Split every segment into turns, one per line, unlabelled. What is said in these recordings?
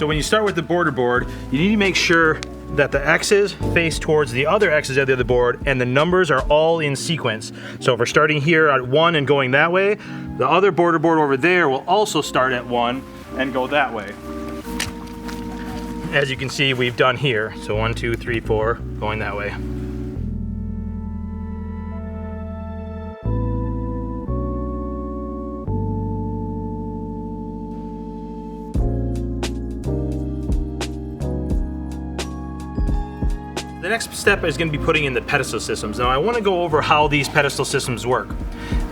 So when you start with the border board, you need to make sure that the X's face towards the other X's of the other board and the numbers are all in sequence. So if we're starting here at 1 and going that way, the other border board over there will also start at 1 and go that way. As you can see, we've done here. So 1, 2, 3, 4, going that way. The next step is going to be putting in the pedestal systems. Now I want to go over how these pedestal systems work.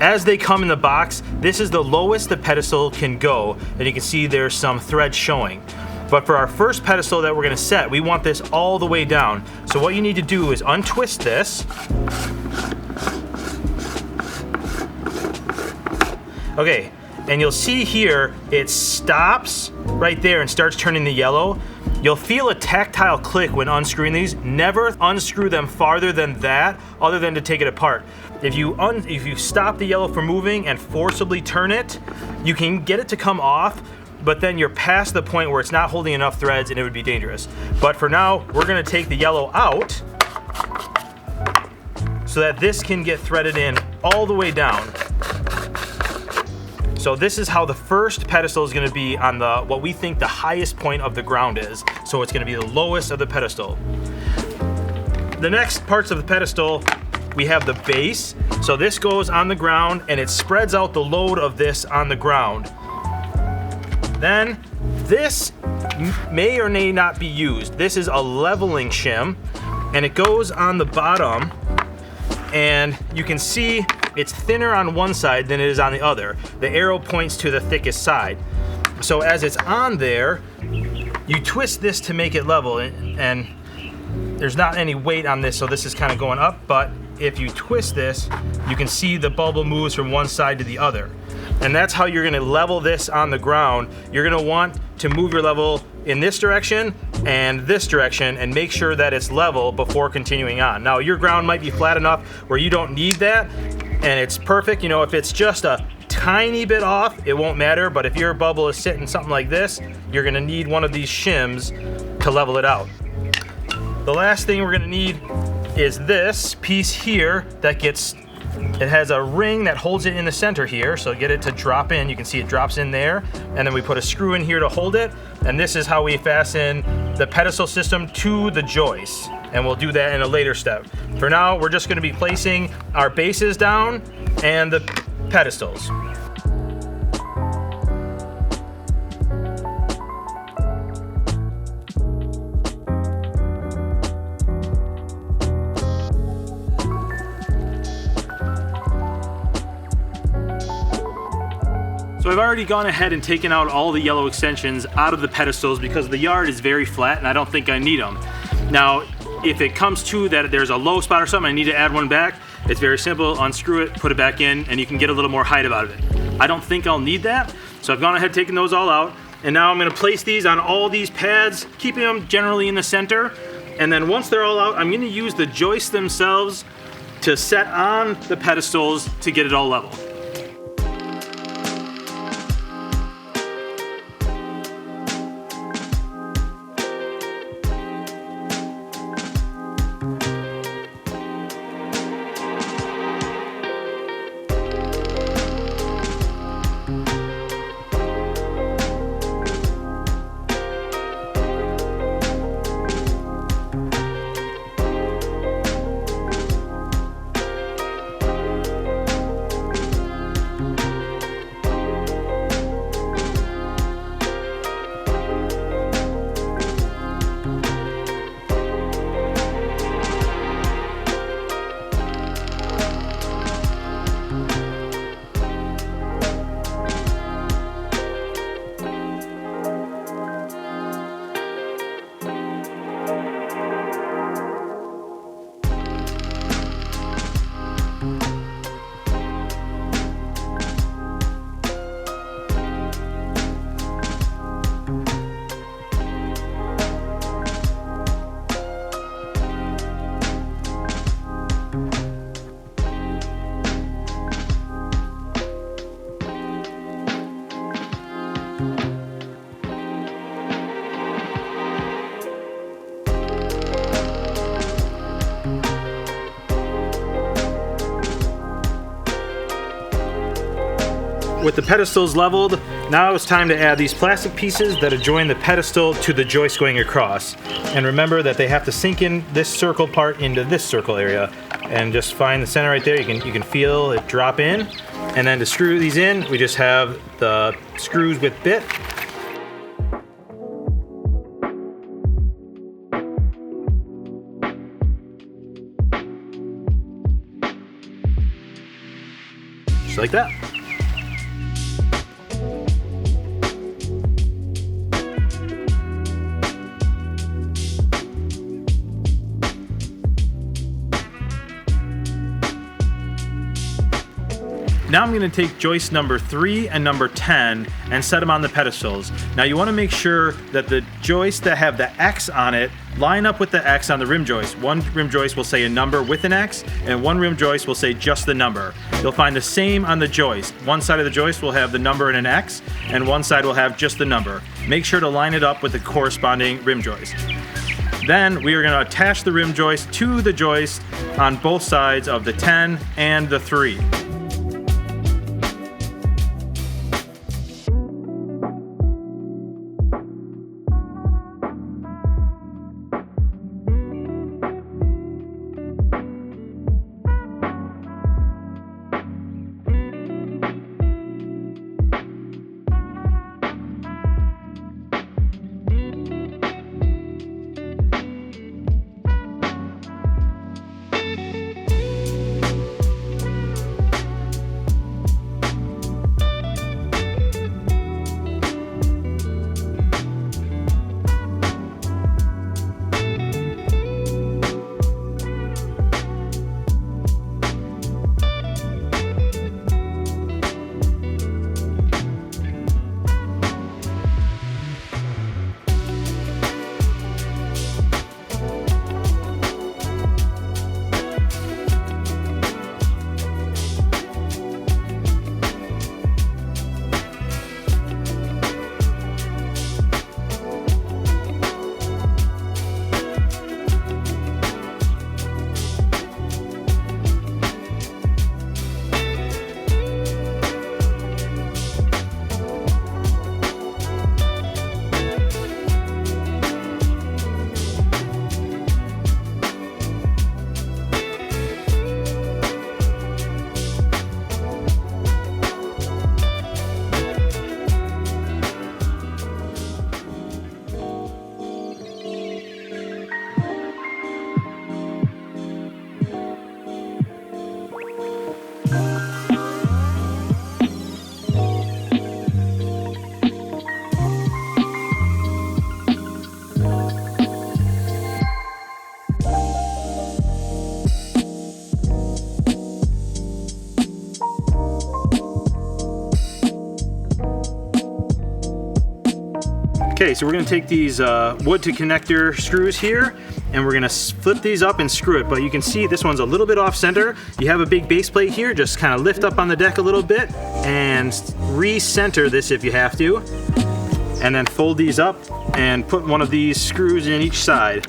As they come in the box, this is the lowest the pedestal can go, and you can see there's some thread showing. But for our first pedestal that we're going to set, we want this all the way down. So what you need to do is untwist this. Okay, and you'll see here it stops right there and starts turning the yellow. You'll feel a tactile click when unscrewing these. Never unscrew them farther than that, other than to take it apart. If you stop the yellow from moving and forcibly turn it, you can get it to come off, but then you're past the point where it's not holding enough threads and it would be dangerous. But for now, we're gonna take the yellow out so that this can get threaded in all the way down. So this is how the first pedestal is going to be on the what we think the highest point of the ground is. So it's going to be the lowest of the pedestal. The next parts of the pedestal, we have the base. So this goes on the ground and it spreads out the load of this on the ground. Then this may or may not be used. This is a leveling shim and it goes on the bottom, and you can see it's thinner on one side than it is on the other. The arrow points to the thickest side. So as it's on there, you twist this to make it level, and there's not any weight on this, so this is kind of going up, but if you twist this, you can see the bubble moves from one side to the other. And that's how you're gonna level this on the ground. You're gonna want to move your level in this direction and this direction and make sure that it's level before continuing on. Now your ground might be flat enough where you don't need that, and it's perfect. You know, if it's just a tiny bit off, it won't matter, but if your bubble is sitting something like this, you're gonna need one of these shims to level it out. The last thing we're gonna need is this piece here that it has a ring that holds it in the center here, so get it to drop in. You can see it drops in there, and then we put a screw in here to hold it, and this is how we fasten the pedestal system to the joist, and we'll do that in a later step. For now, we're just going to be placing our bases down and the pedestals. So I've already gone ahead and taken out all the yellow extensions out of the pedestals because the yard is very flat and I don't think I need them. Now, if it comes to that there's a low spot or something, I need to add one back, it's very simple. Unscrew it, put it back in, and you can get a little more height out of it. I don't think I'll need that, so I've gone ahead and taken those all out, and now I'm gonna place these on all these pads, keeping them generally in the center, and then once they're all out, I'm gonna use the joists themselves to set on the pedestals to get it all level. with the pedestals leveled, now it's time to add these plastic pieces that adjoin the pedestal to the joist going across. And remember that they have to sink in this circle part into this circle area. And just find the center right there. You can feel it drop in. And then to screw these in, we just have the screws with bit. Just like that. Now I'm going to take joist number 3 and number 10 and set them on the pedestals. Now you want to make sure that the joists that have the X on it line up with the X on the rim joist. One rim joist will say a number with an X, and one rim joist will say just the number. You'll find the same on the joist. One side of the joist will have the number and an X, and one side will have just the number. Make sure to line it up with the corresponding rim joist. Then we are going to attach the rim joist to the joist on both sides of the 10 and the 3. Okay, so we're going to take these wood to connector screws here, and we're going to flip these up and screw it. But you can see this one's a little bit off center. You have a big base plate here, just kind of lift up on the deck a little bit and recenter this if you have to. And then fold these up and put one of these screws in each side.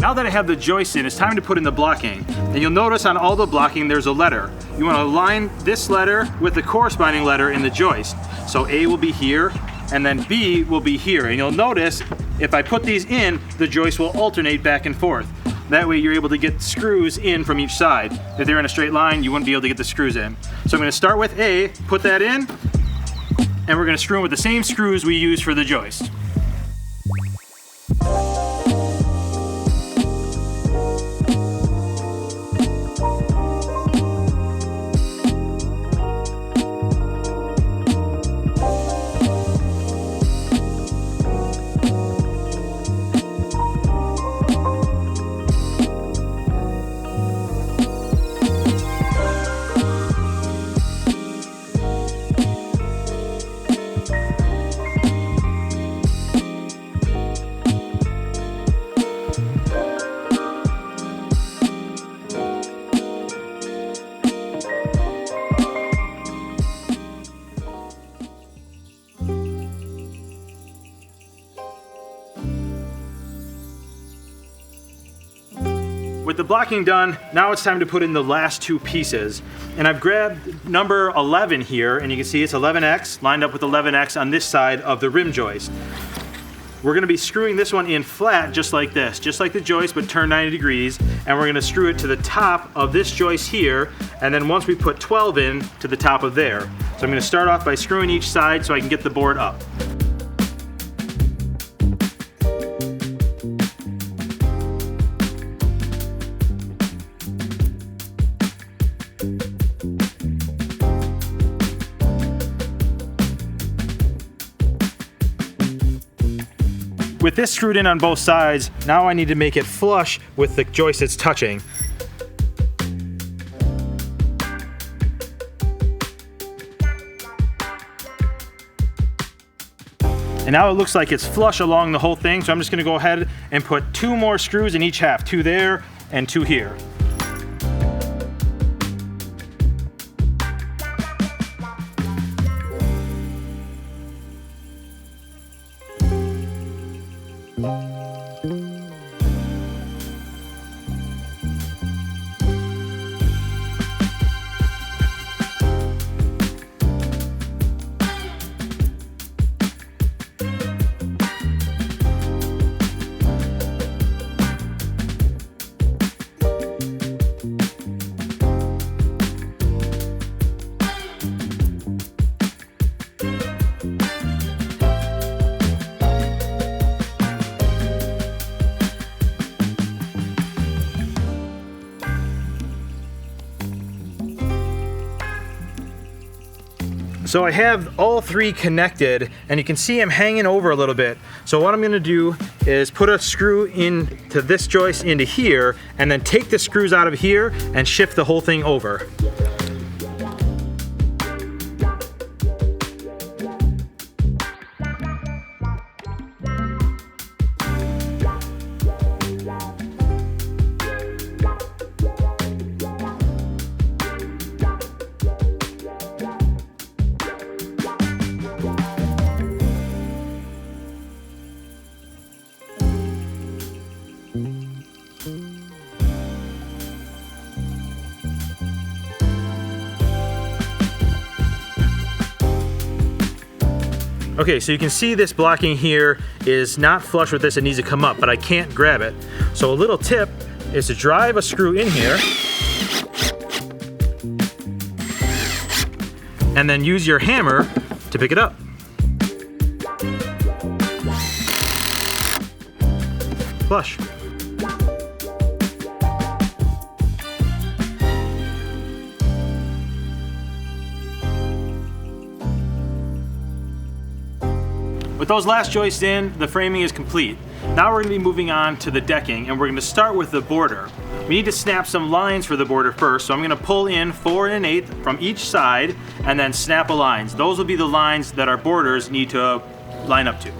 Now that I have the joist in, it's time to put in the blocking. And you'll notice on all the blocking there's a letter. You want to align this letter with the corresponding letter in the joist. So A will be here, and then B will be here. And you'll notice if I put these in, the joist will alternate back and forth. That way you're able to get screws in from each side. If they're in a straight line, you wouldn't be able to get the screws in. So I'm going to start with A, put that in, and we're going to screw them with the same screws we use for the joist. With the blocking done, now it's time to put in the last two pieces. And I've grabbed number 11 here, and you can see it's 11X lined up with 11X on this side of the rim joist. We're gonna be screwing this one in flat just like this, just like the joist, but turned 90 degrees. And we're gonna screw it to the top of this joist here, and then once we put 12 in, to the top of there. So I'm gonna start off by screwing each side so I can get the board up. With this screwed in on both sides, now I need to make it flush with the joist it's touching. And now it looks like it's flush along the whole thing, so I'm just gonna go ahead and put 2 more screws in each half, 2 there and 2 here. So I have all 3 connected, and you can see I'm hanging over a little bit. So what I'm gonna do is put a screw into this joist into here, and then take the screws out of here and shift the whole thing over. Okay, so you can see this blocking here is not flush with this, it needs to come up, but I can't grab it. So a little tip is to drive a screw in here and then use your hammer to pick it up. Flush. With those last joists in, the framing is complete. Now we're going to be moving on to the decking, and we're going to start with the border. We need to snap some lines for the border first, so I'm going to pull in 4 1/8 from each side and then snap a lines. Those will be the lines that our borders need to line up to.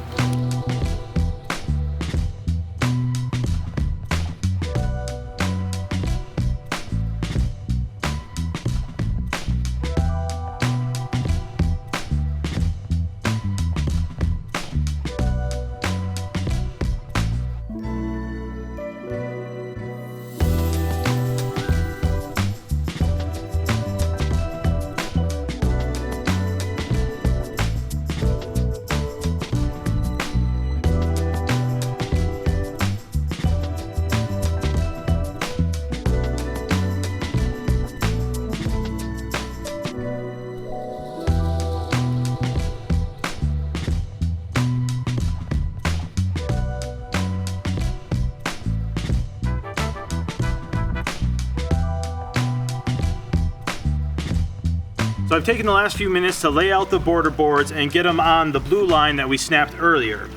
So I've taken the last few minutes to lay out the border boards and get them on the blue line that we snapped earlier.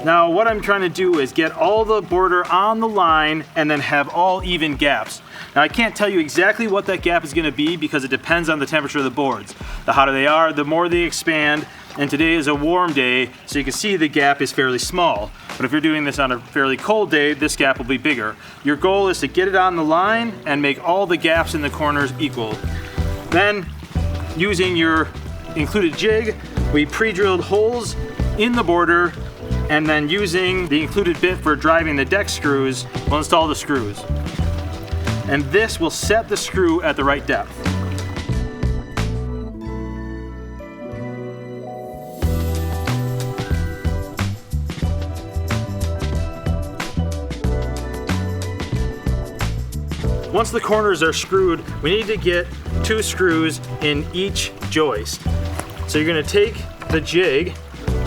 Now what I'm trying to do is get all the border on the line and then have all even gaps. Now I can't tell you exactly what that gap is going to be because it depends on the temperature of the boards. The hotter they are, the more they expand, and today is a warm day, so you can see the gap is fairly small. But if you're doing this on a fairly cold day, this gap will be bigger. Your goal is to get it on the line and make all the gaps in the corners equal. Then, using your included jig, we pre-drilled holes in the border And then using the included bit for driving the deck screws, we'll install the screws. And this will set the screw at the right depth. Once the corners are screwed, we need to get 2 screws in each joist. So you're going to take the jig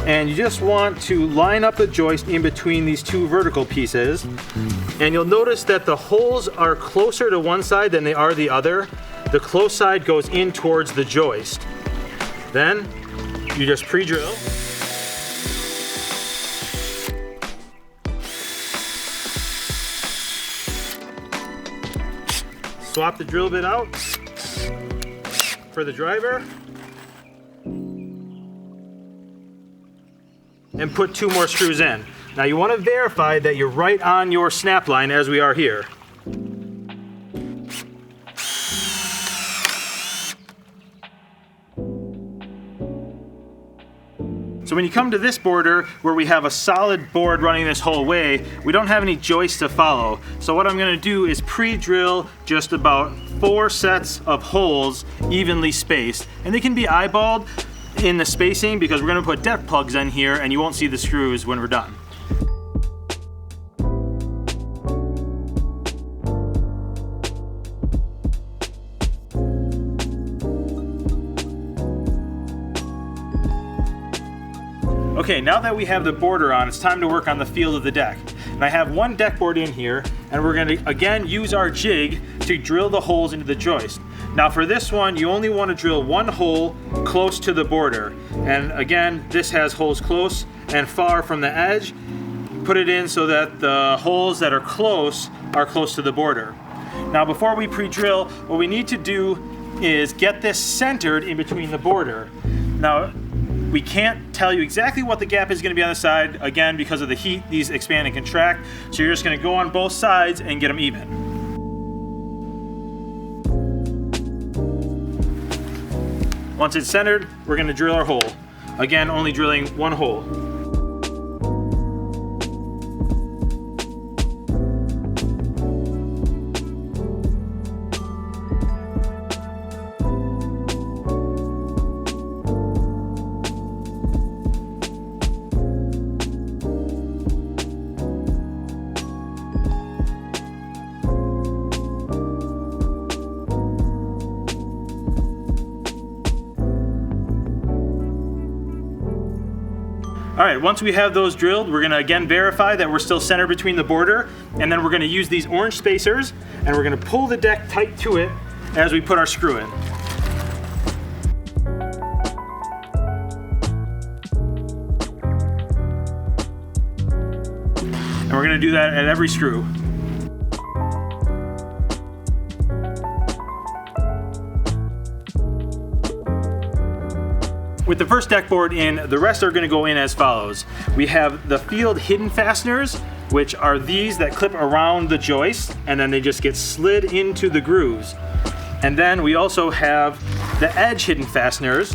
and you just want to line up the joist in between these 2 vertical pieces. And you'll notice that the holes are closer to one side than they are the other. The close side goes in towards the joist. Then you just pre-drill. Swap the drill bit out for the driver and put 2 more screws in. Now you want to verify that you're right on your snap line as we are here. So when you come to this border where we have a solid board running this whole way, we don't have any joists to follow. So what I'm going to do is pre-drill just about 4 sets of holes evenly spaced. And they can be eyeballed in the spacing because we're going to put deck plugs in here and you won't see the screws when we're done. Okay, now that we have the border on, it's time to work on the feel of the deck. And I have 1 deck board in here, and we're going to again use our jig to drill the holes into the joist. Now for this one, you only want to drill 1 hole close to the border. And again, this has holes close and far from the edge. Put it in so that the holes that are close to the border. Now before we pre-drill, what we need to do is get this centered in between the border. Now, we can't tell you exactly what the gap is going to be on the side, again, because of the heat, these expand and contract. So you're just going to go on both sides and get them even. Once it's centered, we're going to drill our hole. Again, only drilling 1 hole. All right, once we have those drilled, we're gonna again verify that we're still centered between the border, and then we're gonna use these orange spacers, and we're gonna pull the deck tight to it as we put our screw in. And we're gonna do that at every screw. With the first deck board in, the rest are going to go in as follows. We have the field hidden fasteners, which are these that clip around the joist, and then they just get slid into the grooves. And then we also have the edge hidden fasteners,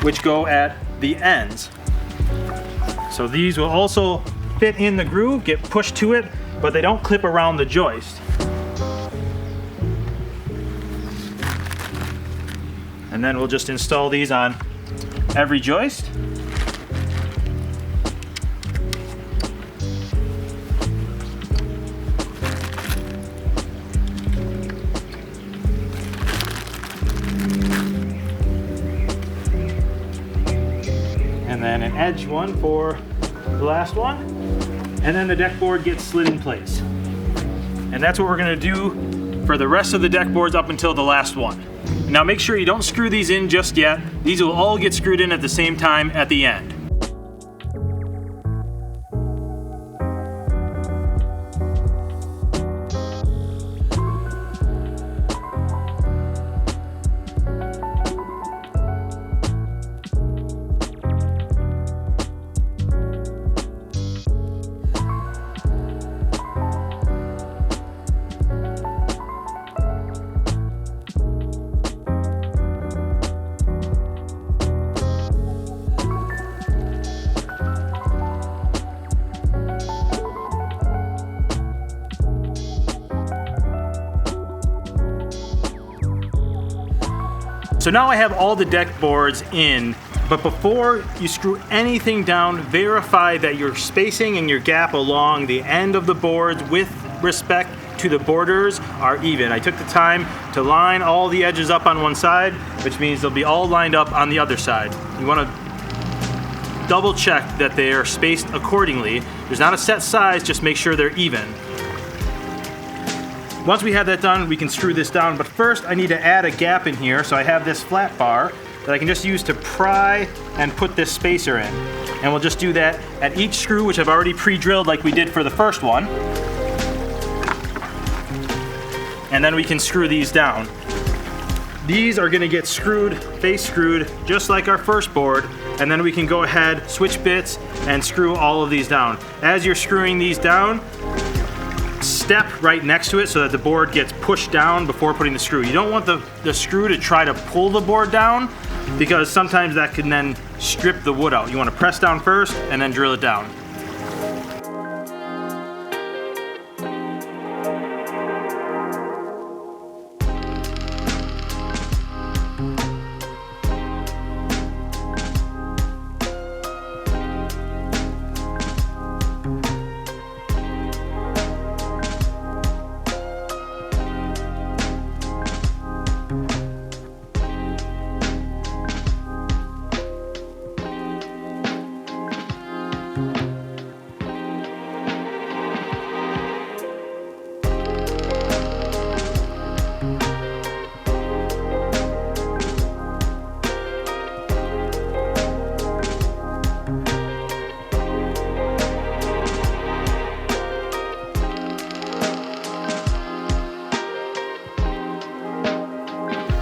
which go at the ends. So these will also fit in the groove, get pushed to it, but they don't clip around the joist. And then we'll just install these on every joist. And then an edge one for the last one. And then the deck board gets slid in place. And that's what we're gonna do for the rest of the deck boards up until the last one. Now make sure you don't screw these in just yet. These will all get screwed in at the same time at the end. So now I have all the deck boards in, but before you screw anything down, verify that your spacing and your gap along the end of the boards with respect to the borders are even. I took the time to line all the edges up on one side, which means they'll be all lined up on the other side. You want to double check that they are spaced accordingly. There's not a set size, just make sure they're even. Once we have that done, we can screw this down, but first I need to add a gap in here, so I have this flat bar that I can just use to pry and put this spacer in. And we'll just do that at each screw, which I've already pre-drilled like we did for the first one. And then we can screw these down. These are gonna get screwed, face screwed, just like our first board, and then we can go ahead, switch bits, and screw all of these down. As you're screwing these down, step right next to it so that the board gets pushed down before putting the screw. You don't want the screw to try to pull the board down, because sometimes that can then strip the wood out. You wanna press down first and then drill it down.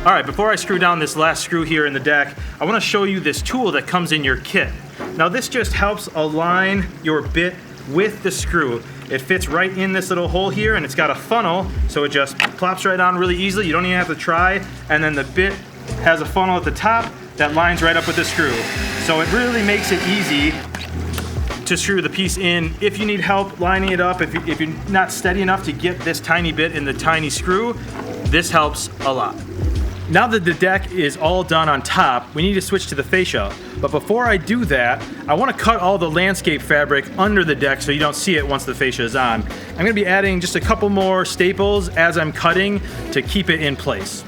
All right, before I screw down this last screw here in the deck, I want to show you this tool that comes in your kit. Now this just helps align your bit with the screw. It fits right in this little hole here, and it's got a funnel, so it just plops right on really easily. You don't even have to try. And then the bit has a funnel at the top that lines right up with the screw. So it really makes it easy to screw the piece in. If you need help lining it up, if you're not steady enough to get this tiny bit in the tiny screw, this helps a lot. Now that the deck is all done on top, we need to switch to the fascia. But before I do that, I want to cut all the landscape fabric under the deck so you don't see it once the fascia is on. I'm going to be adding just a couple more staples as I'm cutting to keep it in place.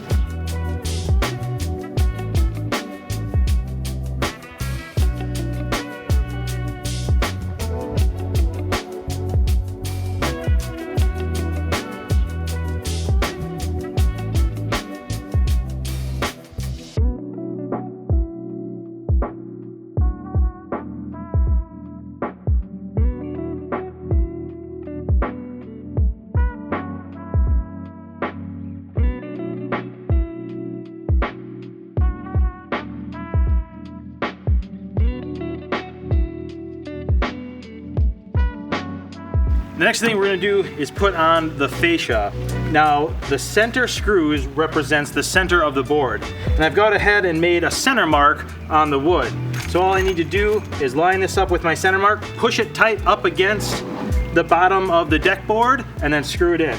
The next thing we're going to do is put on the fascia. Now, the center screws represents the center of the board. And I've gone ahead and made a center mark on the wood. So all I need to do is line this up with my center mark, push it tight up against the bottom of the deck board, and then screw it in.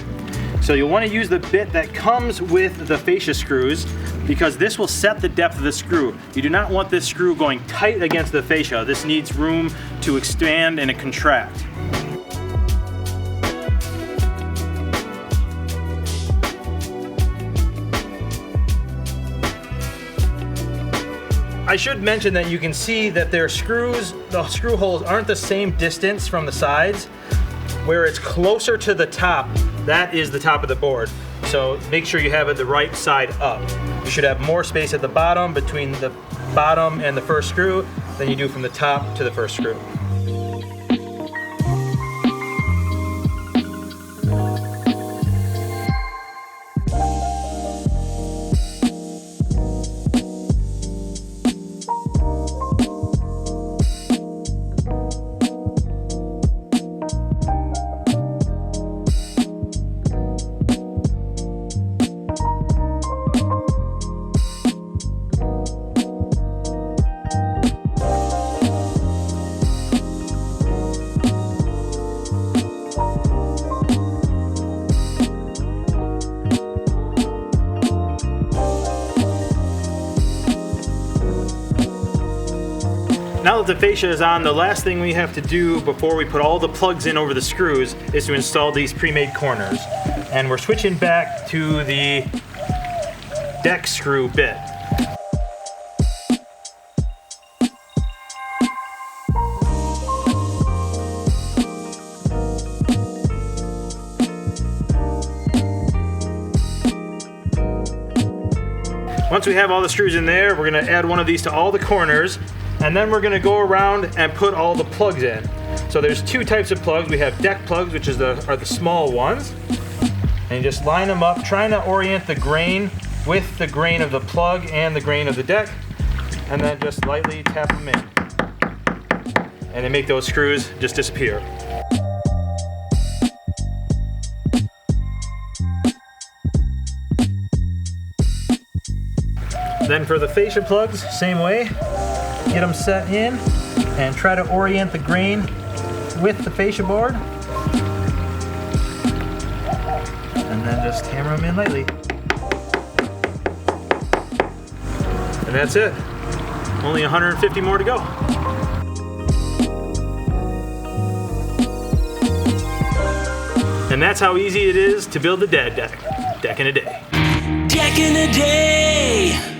So you'll want to use the bit that comes with the fascia screws, because this will set the depth of the screw. You do not want this screw going tight against the fascia. This needs room to expand and contract. I should mention that you can see that their screws, the screw holes aren't the same distance from the sides. Where it's closer to the top, that is the top of the board. So make sure you have it the right side up. You should have more space at the bottom between the bottom and the first screw than you do from the top to the first screw. Now that the fascia is on, the last thing we have to do before we put all the plugs in over the screws is to install these pre-made corners. And we're switching back to the deck screw bit. Once we have all the screws in there, we're gonna add one of these to all the corners, and then we're gonna go around and put all the plugs in. So there's two types of plugs. We have deck plugs, which are the small ones. And you just line them up, trying to orient the grain with the grain of the plug and the grain of the deck, and then just lightly tap them in. And they make those screws just disappear. Then for the fascia plugs, same way. Get them set in and try to orient the grain with the fascia board. And then just hammer them in lightly. And that's it. Only 150 more to go. And that's how easy it is to build the Dad Deck. Deck in a day.
Deck in a day.